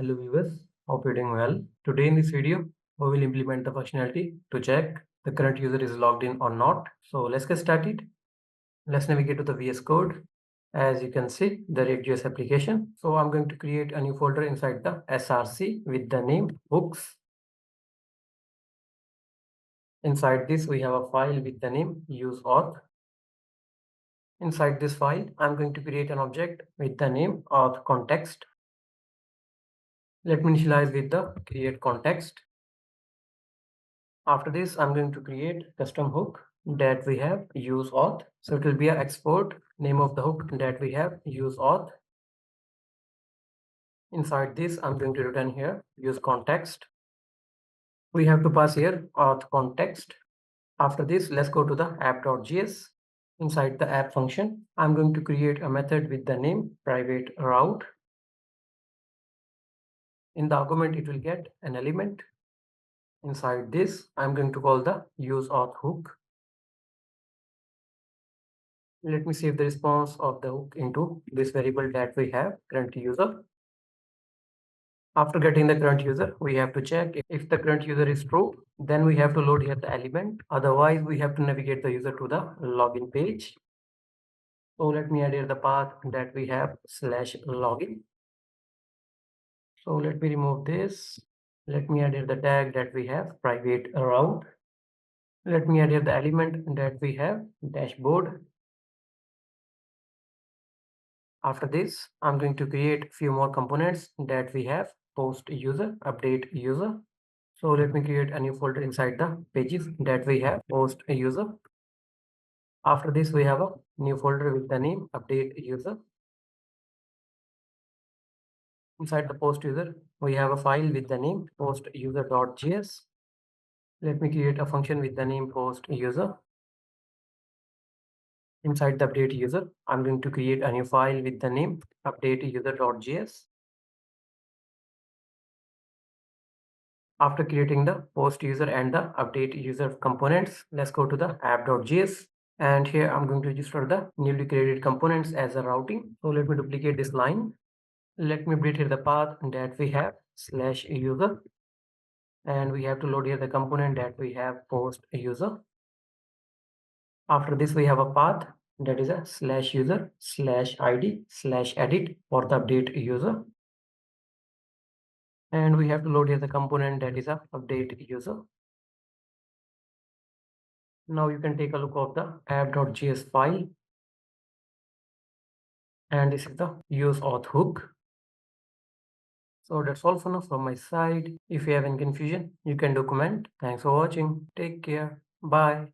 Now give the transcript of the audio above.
Hello viewers, hope you're doing well. Today in this video, we will implement the functionality to check the current user is logged in or not. So let's get started. Let's navigate to the VS Code. As you can see, the React.js application. So I'm going to create a new folder inside the src with the name hooks. Inside this, we have a file with the name useAuth. Inside this file, I'm going to create an object with the name auth context. Let me initialize with the create context. After this, I'm going to create custom hook that we have useAuth. So it will be an export name of the hook that we have useAuth. Inside this, I'm going to return here use context. We have to pass here auth context. After this, let's go to the app.js. Inside the app function, I'm going to create a method with the name private route. In the argument, it will get an element. Inside this, I'm going to call the useAuth hook. Let me save the response of the hook into this variable that we have current user. After getting the current user, we have to check if the current user is true, then we have to load here the element. Otherwise, we have to navigate the user to the login page. So let me add here the path that we have /login. So let me remove this. Let me add here the tag that we have private route. Let me add here the element that we have dashboard. After this, I'm going to create a few more components that we have post user, update user. So let me create a new folder inside the pages that we have post user. After this, we have a new folder with the name update user. Inside the post user, we have a file with the name post user.js. Let me create a function with the name post user. Inside the update user, I'm going to create a new file with the name update user.js. After creating the post user and the update user components, let's go to the app.js. And here I'm going to register the newly created components as a routing. So let me duplicate this line. Let me update here the path that we have /user. And we have to load here the component that we have post user. After this, we have a path that is a /user/id/edit for the update user. And we have to load here the component that is a update user. Now you can take a look of the app.js file. And this is the useAuth hook. So that's all for now from my side. If you have any confusion, you can do comment. Thanks for watching. Take care. Bye.